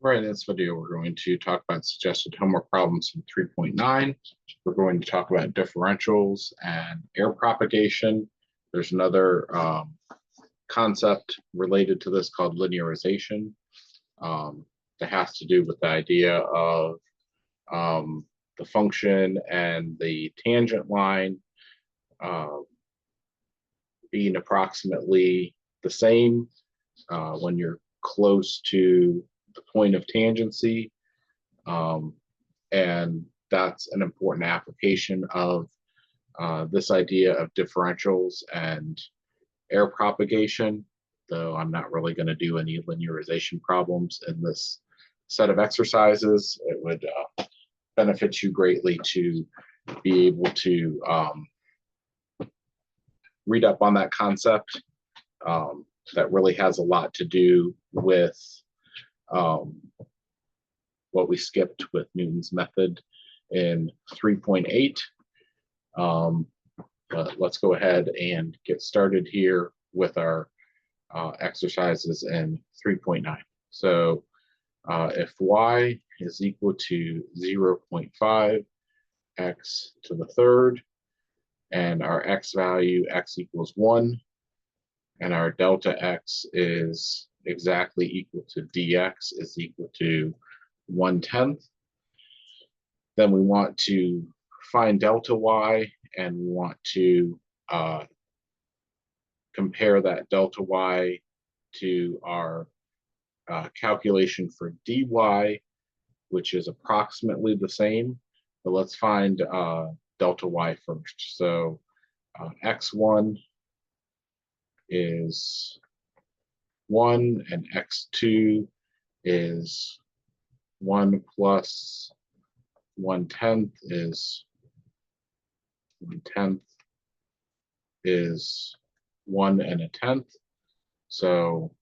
Right, in this video, we're going to talk about suggested homework problems in 3.9. We're going to talk about differentials and air propagation. There's another concept related to this called linearization that has to do with the idea of the function and the tangent line being approximately the same when you're close to the point of tangency. And that's an important application of this idea of differentials and air propagation, though I'm not really going to do any linearization problems in this set of exercises. It would benefit you greatly to be able to read up on that concept. That really has a lot to do with what we skipped with Newton's method in 3.8. But let's go ahead and get started here with our exercises in 3.9. So if y is equal to 0.5 x to the third, and our x value, x equals 1, and our delta x is exactly equal to dx is equal to 1/10, then we want to find delta y, and we want to compare that delta y to our calculation for dy, which is approximately the same. But let's find delta y first. So x1 is 1, and x2 is 1 plus 1/10 is 1/10 is 1 1/10. So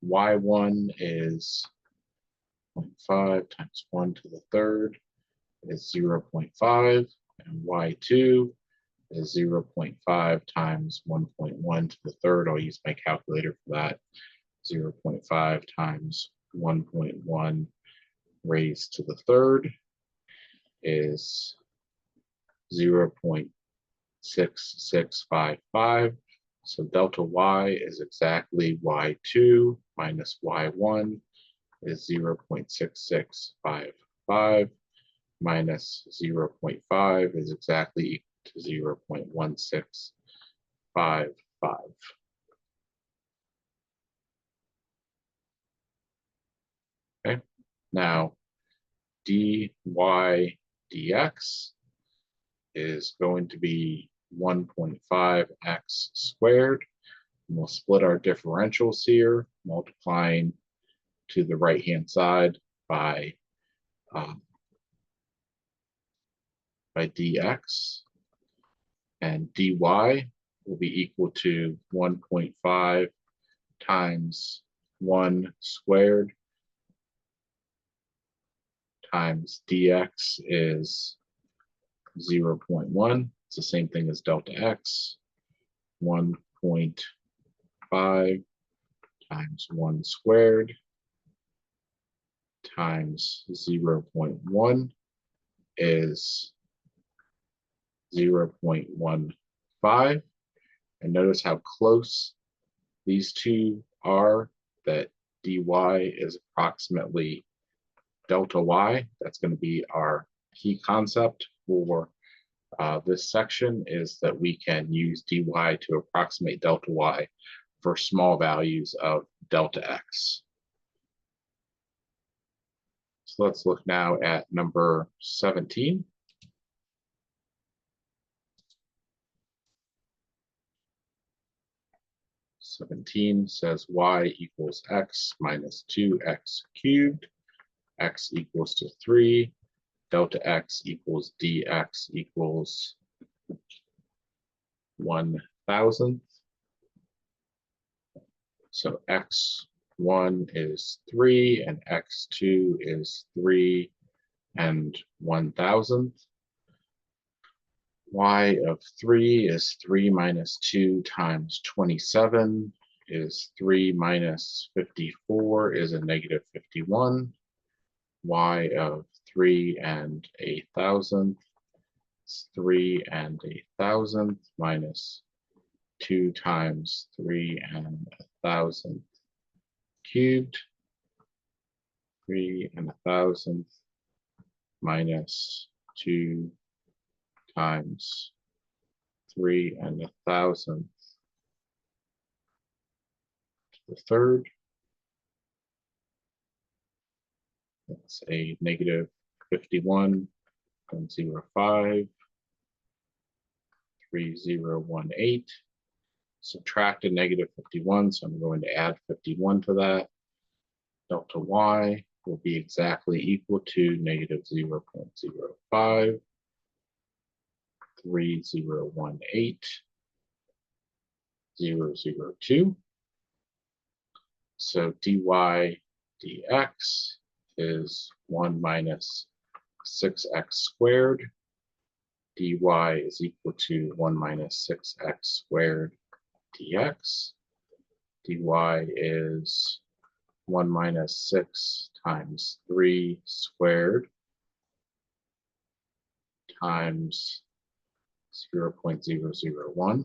y1 is 0.5 times 1 to the third is 0.5, and y2 is 0.5 times 1.1 to the third. I'll use my calculator for that. 0.5 times 1.1 raised to the third is 0.6655. So delta y is exactly y2 minus y1 is 0.6655 minus 0.5 is exactly equal to 0.1655. Okay, now dy dx is going to be 1.5x squared. And we'll split our differentials here, multiplying to the right-hand side by dx, and dy will be equal to 1.5 times 1 squared times dx is 0.1. It's the same thing as delta x. 1.5 times 1 squared times 0.1 is 0.15. And notice how close these two are, that dy is approximately delta y. That's going to be our key concept for this section, is that we can use dy to approximate delta y for small values of delta x. So let's look now at number 17. Seventeen says y equals x minus 2x cubed, x equals to 3, delta x equals dx equals 1,000. So x1 is 3 and x2 is 3 and 1,000. Y of 3 is 3 minus 2 times 27. is 3 minus 54 is a negative 51. Y of 3 and a thousandth is 3 and a thousandth minus 2 times 3 and a thousandth cubed. 3 and a thousandth minus 2 times 3 and a thousandth to the third. That's a negative 51.05, 3018. Subtract a negative 51, so I'm going to add 51 to that. Delta y will be exactly equal to negative 0.05, 3018, 002. So dy dx is 1 minus 6x squared. Dy is equal to 1 minus 6x squared dx. Dy is 1 minus 6 times 3 squared times 0.001.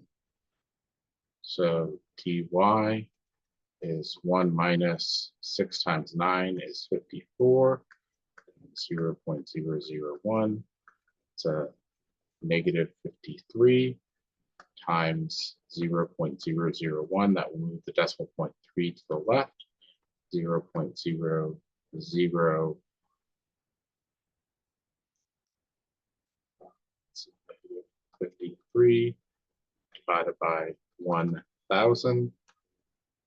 So dy is 1 minus 6 times 9 is 54, 0.001. It's a negative 53 times 0.001. That will move the decimal point 3 to the left. 0.00 53 divided by 1,000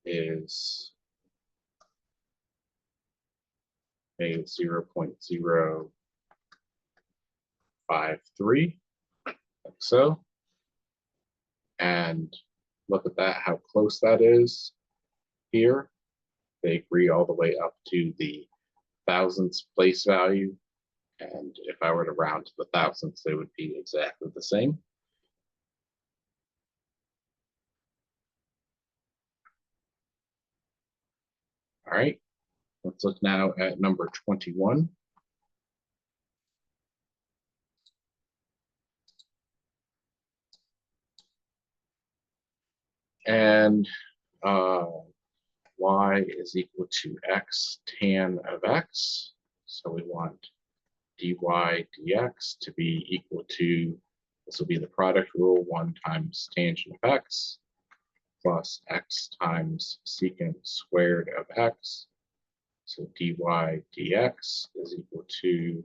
is negative 0.053, like so. And look at that, how close that is here. They agree all the way up to the thousandths place value. And if I were to round to the thousandths, they would be exactly the same. All right, let's look now at number 21. And y is equal to x tan of x. So we want dy dx to be equal to, this will be the product rule, 1 times tangent of x plus x times secant squared of x. So dy dx is equal to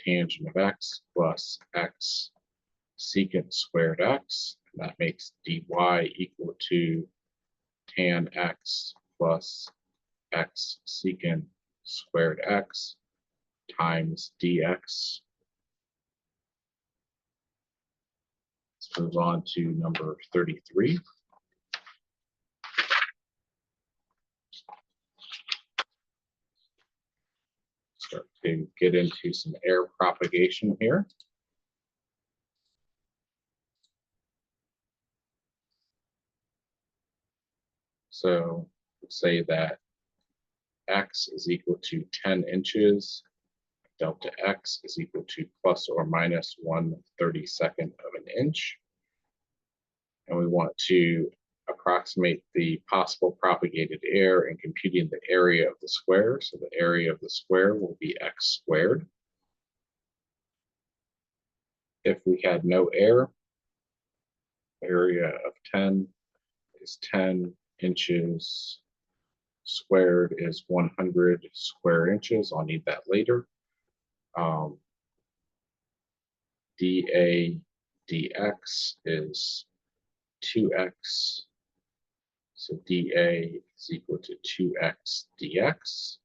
tangent of x plus x secant squared x. And that makes dy equal to tan x plus x secant squared x times dx. Let's move on to number 33. Start to get into some air propagation here. So let's say that x is equal to 10 inches, delta x is equal to plus or minus 1/32 of an inch. And we want to approximate the possible propagated air in computing the area of the square. So the area of the square will be x squared. If we had no air, area of 10 is 10 inches squared is 100 square inches. I'll need that later. dA dx is 2x. So dA is equal to 2x dx.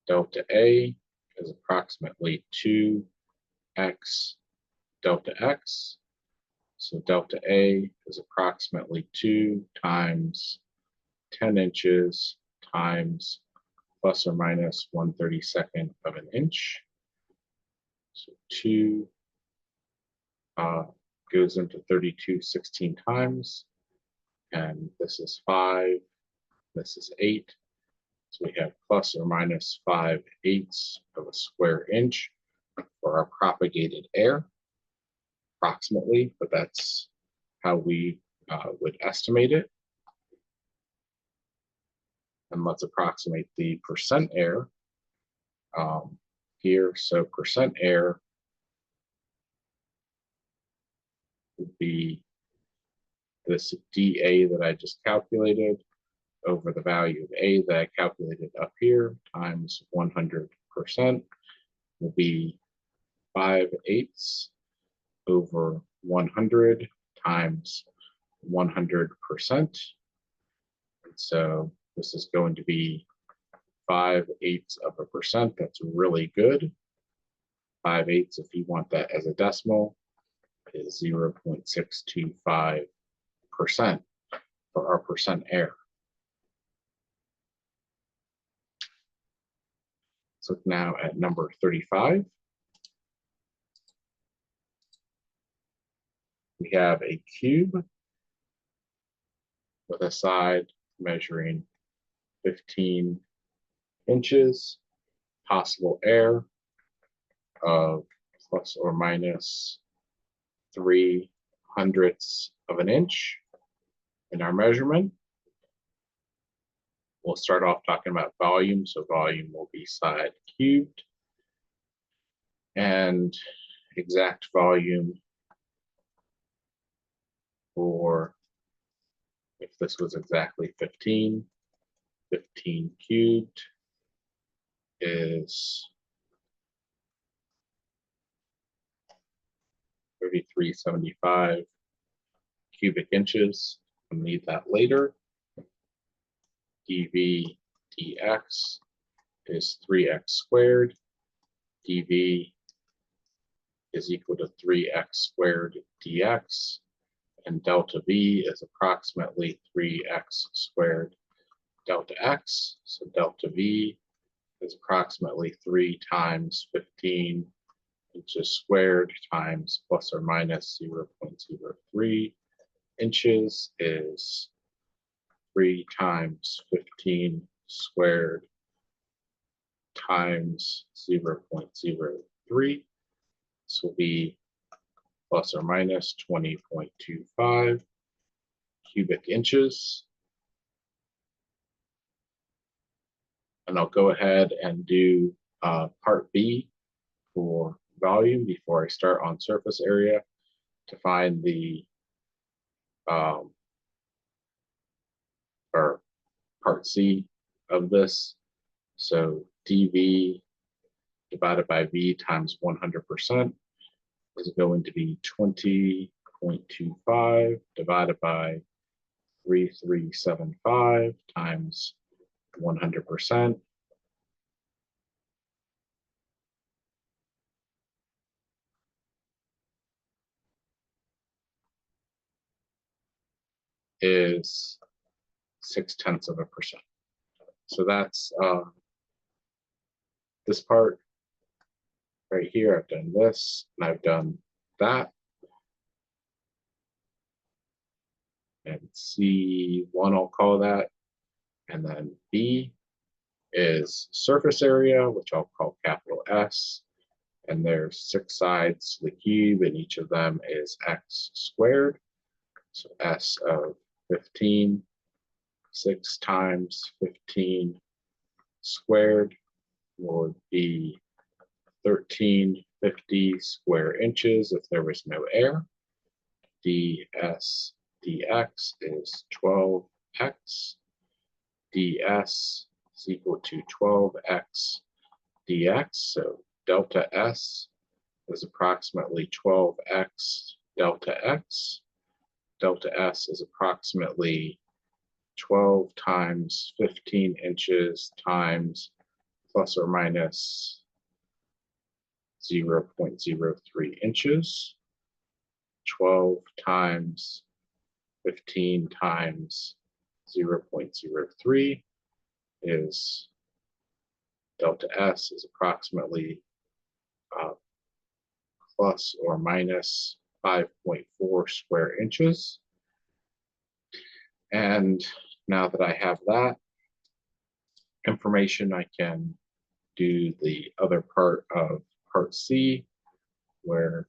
Delta A is approximately 2x delta x. So delta A is approximately 2 times 10 inches times plus or minus 1/32 of an inch. So 2 goes into 32 16 times. and this is 5, this is 8. So we have plus or minus 5/8 of a square inch for our propagated air, approximately, but that's how we would estimate it. And let's approximate the percent air here. So percent air would be this dA that I just calculated over the value of A that I calculated up here times 100% will be 5/8 over 100 times 100%. And so this is going to be 5/8%. That's really good. 5/8, if you want that as a decimal, is 0.625% for our percent air. Let's look now at number 35. We have a cube with a side measuring 15 inches, possible air of plus or minus 3/100ths of an inch in our measurement. We'll start off talking about volume. So volume will be side cubed, and exact volume for, if this was exactly 15 cubed is 3375 cubic inches. We'll need that later. dV dx is 3x squared. dV is equal to 3x squared dx, and delta V is approximately 3x squared delta x. So delta V is approximately 3 times 15 inches squared times plus or minus 0.03 inches is 3 times 15 squared times 0.03. This will be plus or minus 20.25 cubic inches. And I'll go ahead and do part B for volume before I start on surface area to find the or part C of this. So dV divided by V times 100% is going to be 20.25 divided by 3375 times 100%. Is 0.6%. So that's this part right here. I've done this and I've done that. And C1 I'll call that. And then B is surface area, which I'll call capital S. And there's 6 sides to the cube, and each of them is x squared. So S of 15, 6 times 15 squared would be 1350 square inches if there was no air. ds dx is 12x. ds is equal to 12x dx. So delta S is approximately 12x delta x. Delta S is approximately 12 times 15 inches times plus or minus 0.03 inches. 12 times 15 times 0.03 is delta S is approximately plus or minus 5.4 square inches. And now that I have that information, I can do the other part of part C, where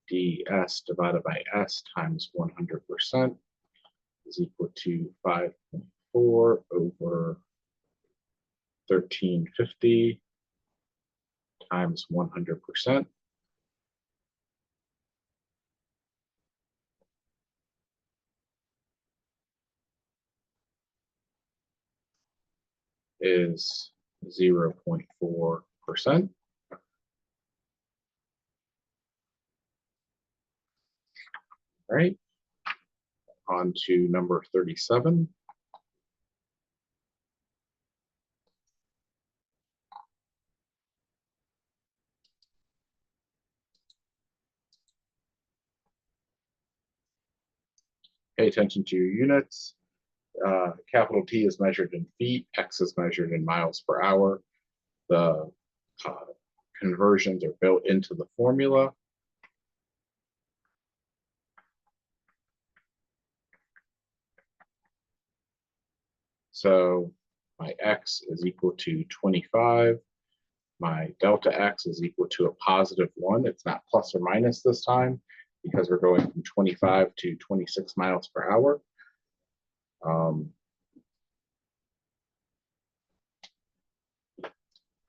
ds divided by s times 100% is equal to 5.4 over 1350 times 100%. Is 0.4%. Right, on to number 37. Pay attention to your units. Capital T is measured in feet, X is measured in miles per hour. The conversions are built into the formula. So my X is equal to 25. My delta X is equal to a positive 1. It's not plus or minus this time because we're going from 25 to 26 miles per hour.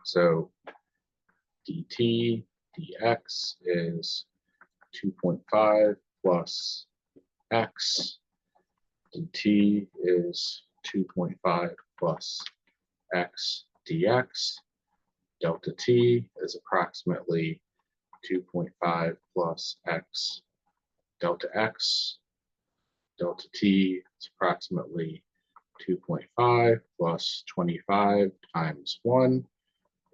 So dt dx is 2.5 plus x. dt is 2.5 plus x dx. Delta t is approximately 2.5 plus x delta x. Delta t is approximately 2.5 plus 25 times 1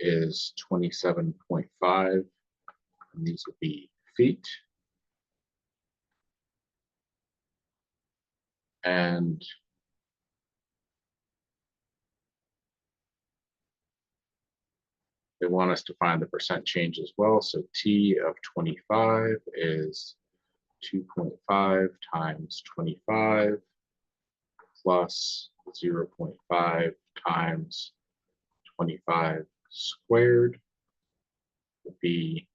is 27.5, and these would be feet. And they want us to find the percent change as well. So T of 25 is 2.5 times 25 plus 0.5 times 25 squared would be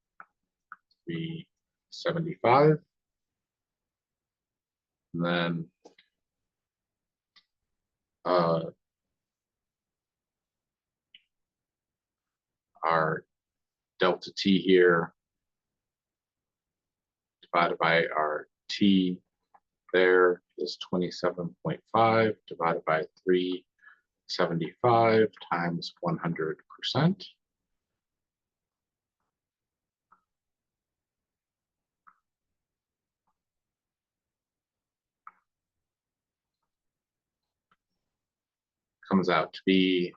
375. And then our delta T here divided by our T there is 27.5 divided by 375 times 100%. Comes out to be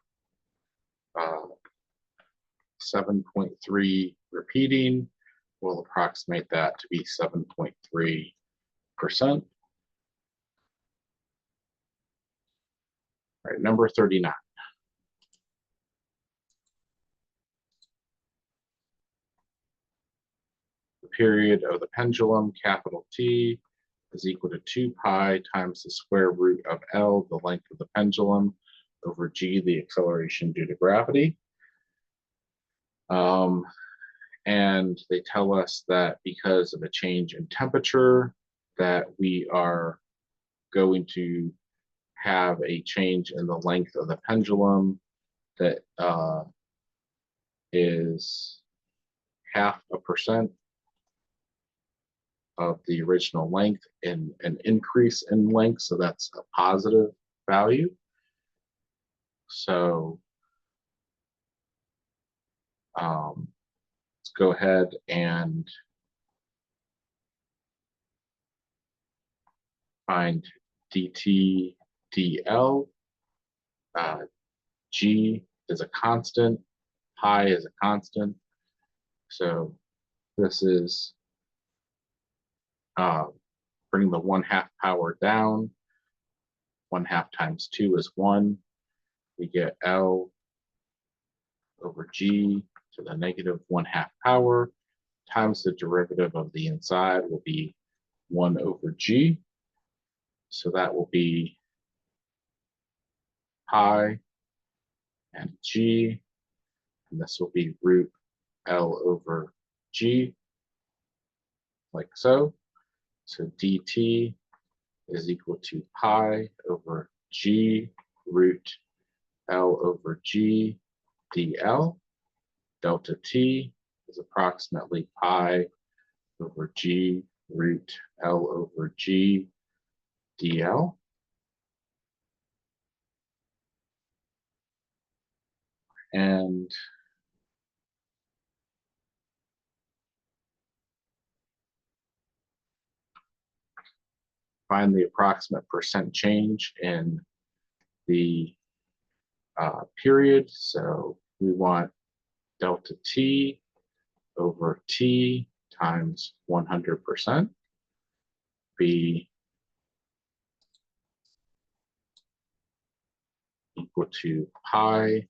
7.3 repeating. We'll approximate that to be 7.3%. All right, number 39. The period of the pendulum, capital T, is equal to 2 pi times the square root of L, the length of the pendulum, over G, the acceleration due to gravity. And they tell us that because of a change in temperature, that we are going to have a change in the length of the pendulum that is 0.5% of the original length in an increase in length. So that's a positive value. So let's go ahead and find dt dl. G is a constant, pi is a constant. So this is bring the 1/2 power down. 1/2 times 2 is 1. We get L over G to the negative 1/2 power times the derivative of the inside will be 1 over G. So that will be pi and g, and this will be root L over G, like so. So dt is equal to pi over G root L over G dl. Delta t is approximately pi over G root L over G dl. And find the approximate percent change in the period. So we want delta t over t times 100% be equal to pi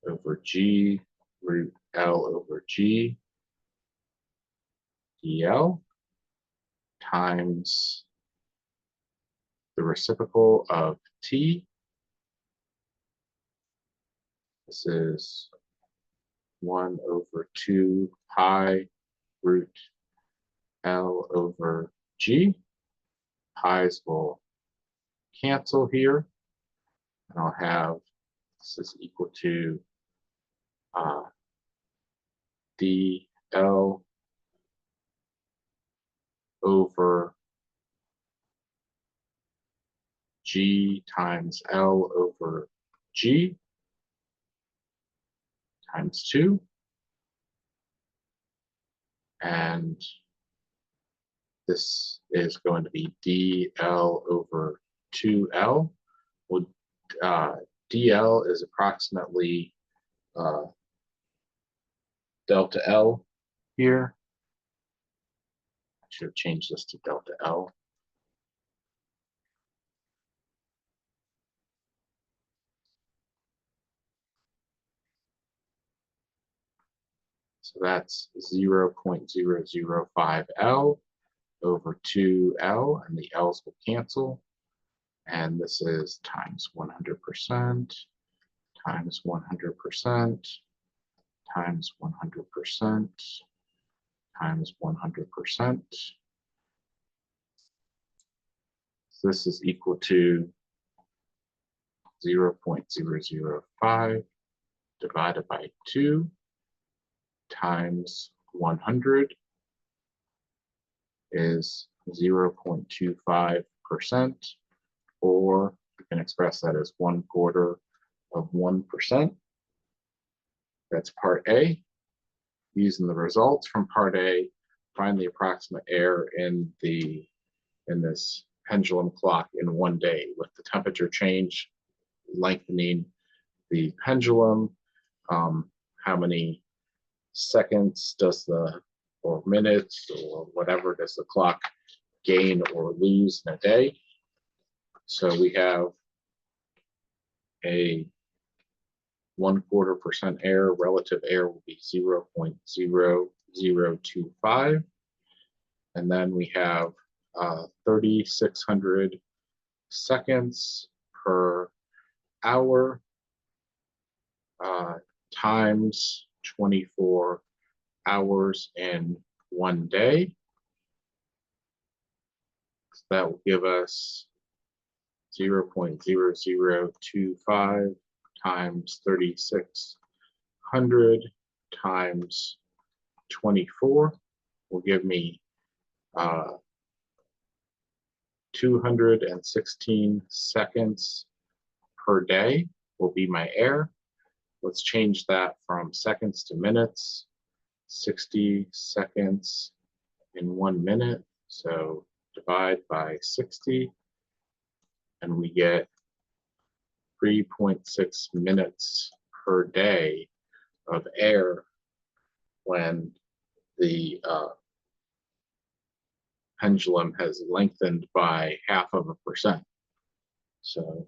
over G root L over G dl times the reciprocal of t. This is 1 over 2 pi root L over G. Pi's will cancel here, and I'll have this is equal to dl over G times L over G times 2. And this is going to be dl over 2l. Well, dl is approximately delta L here. I should have changed this to delta L. So that's 0.005 L over 2L, and the L's will cancel. And this is times 100% times 100% times 100% times 100%. So this is equal to 0.005 divided by 2 times 100 is 0.25%, or you can express that as 1/4 of 1%. That's part A. Using the results from part A, find the approximate error in this pendulum clock in 1 day with the temperature change lengthening the pendulum. How many seconds does or minutes or whatever does the clock gain or lose in a day? So we have a 1/4% error. Relative error will be 0.0025. And then we have 3,600 seconds per hour times 24 hours in 1 day. So that will give us 0.0025 times 3,600 times 24 will give me 216 seconds per day will be my error. Let's change that from seconds to minutes. 60 seconds in 1 minute. So divide by 60, and we get 3.6 minutes per day of air when the pendulum has lengthened by 0.5%. So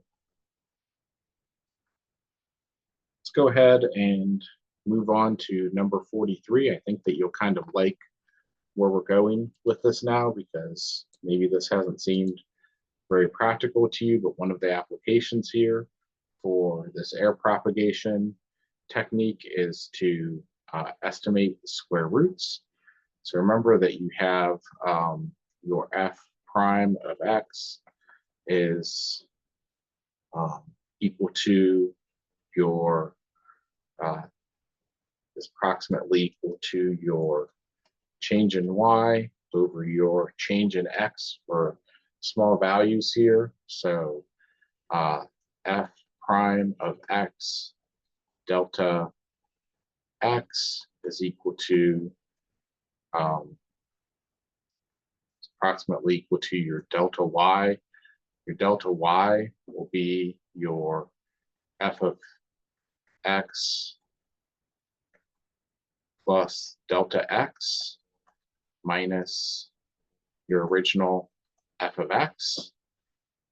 let's go ahead and move on to number 43. I think that you'll kind of like where we're going with this now, because maybe this hasn't seemed very practical to you, but one of the applications here for this air propagation technique is to estimate the square roots. So remember that you have your f prime of x is equal to your is approximately equal to your change in y over your change in x for small values here. So f prime of x delta x is equal to approximately equal to your delta y. Your delta y will be your f of x plus delta x minus your original f of x.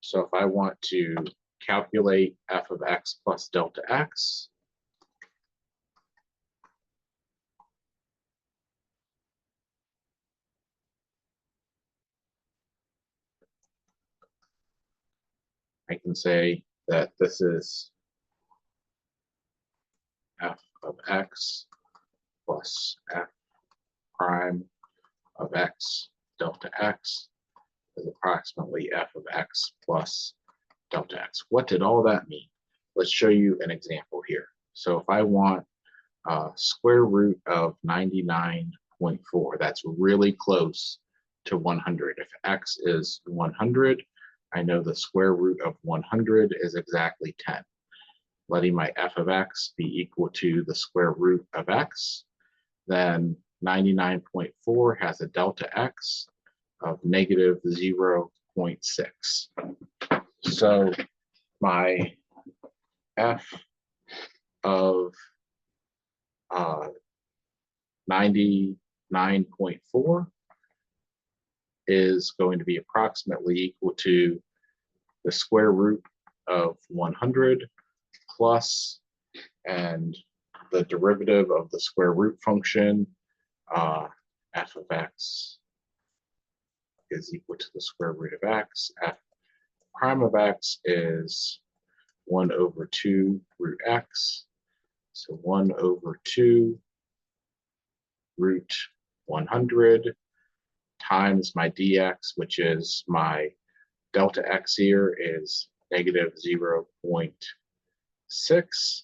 So if I want to calculate f of x plus delta x, I can say that this is f of x plus f prime of x delta x is approximately f of x plus delta x. What did all that mean? Let's show you an example here. So if I want square root of 99.4, that's really close to 100. If x is 100, I know the square root of 100 is exactly 10. Letting my f of x be equal to the square root of x, then 99.4 has a delta x of negative 0.6. So my f of 99.4 is going to be approximately equal to the square root of 100 plus, and the derivative of the square root function, f of x is equal to the square root of x. F prime of x is 1 over 2 root x. So 1 over 2 root 100 times my dx, which is my delta x here, is negative 0.6.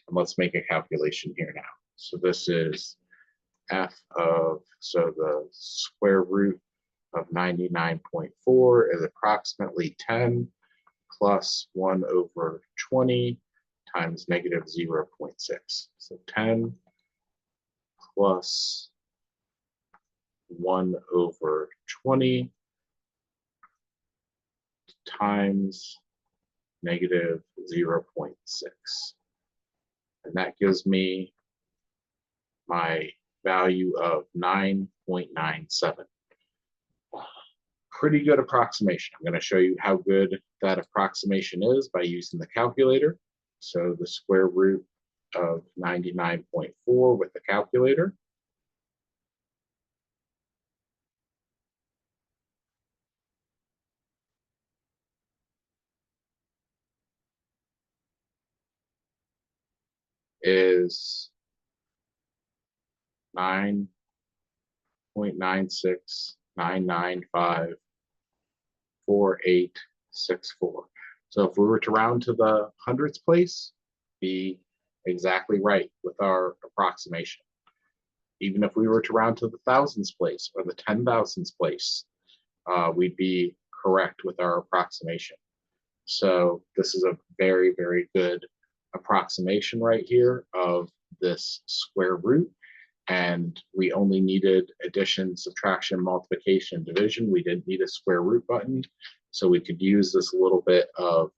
And let's make a calculation here now. So this is f of, so the square root of 99.4 is approximately 10 plus 1 over 20 times negative 0.6. So 10 plus 1 over 20 times negative 0.6. And that gives me my value of 9.97. Pretty good approximation. I'm going to show you how good that approximation is by using the calculator. So the square root of 99.4 with the calculator is 9.969954.864. So if we were to round to the hundredths place, be exactly right with our approximation. Even if we were to round to the thousands place or the 10,000s place, we'd be correct with our approximation. So this is a very, very good approximation right here of this square root. And we only needed addition, subtraction, multiplication, division. We didn't need a square root button. So we could use this little bit of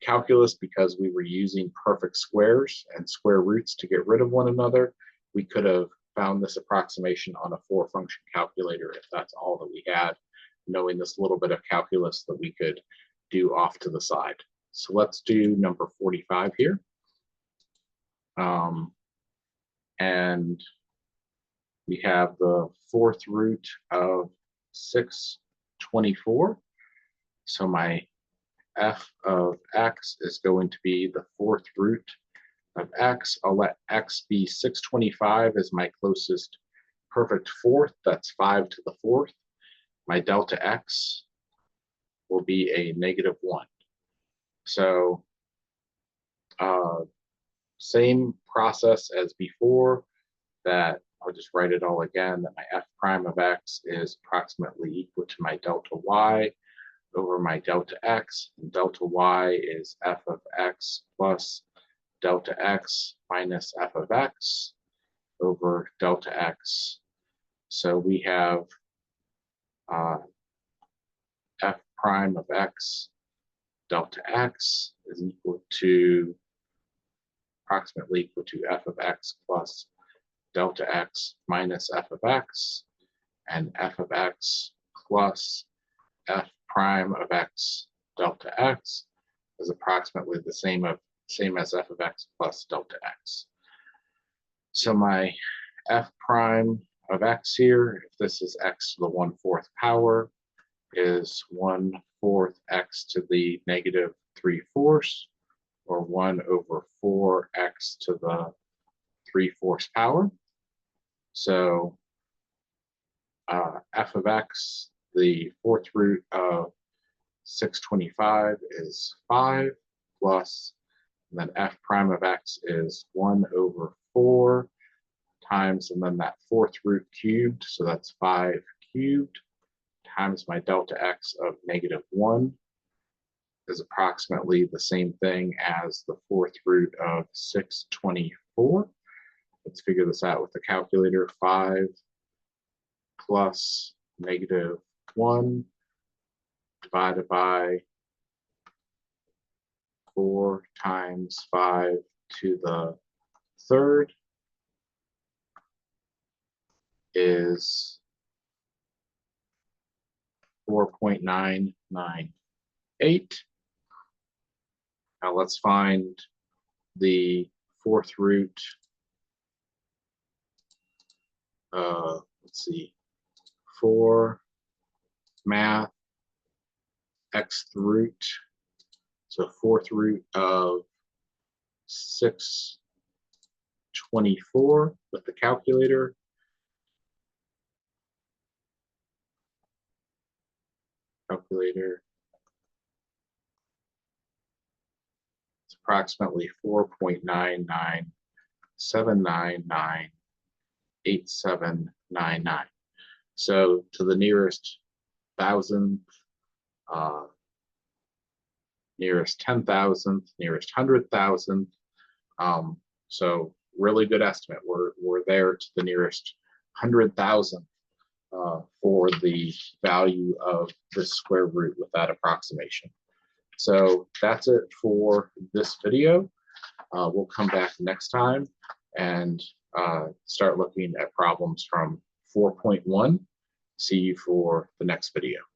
calculus because we were using perfect squares and square roots to get rid of one another. We could have found this approximation on a 4-function calculator if that's all that we had, knowing this little bit of calculus that we could do off to the side. So let's do number 45 here. And we have the 4th root of 624. So my f of x is going to be the fourth root of x. I'll let x be 625 as my closest perfect fourth. That's 5 to the fourth. My delta x will be a -1. So same process as before, that I'll just write it all again, that my f prime of x is approximately equal to my delta y over my delta x, and delta y is f of x plus delta x minus f of x over delta x. So we have f prime of x delta x is equal to approximately equal to f of x plus delta x minus f of x, and f of x plus f prime of x delta x is approximately the same as f of x plus delta x. So my f prime of x here, if this is x to the 1/4 power, is 1/4 x to the -3/4, or 1 over 4x to the 3/4 power. So f of x, the fourth root of 625 is 5 plus, and then f prime of x is 1 over 4 times, and then that fourth root cubed, so that's 5 cubed, times my delta x of -1 is approximately the same thing as the fourth root of 624. Let's figure this out with the calculator. 5 plus -1 divided by 4 times 5 to the third is 4.998. Now let's find the fourth root. Let's see, 4 math xth root. So fourth root of 624 with the calculator. It's approximately 4.997998799. So to the nearest thousandth, nearest 10,000th, nearest 100,000th. So really good estimate. We're there to the nearest 100,000th for the value of the square root with that approximation. So that's it for this video. We'll come back next time and start looking at problems from 4.1. See you for the next video.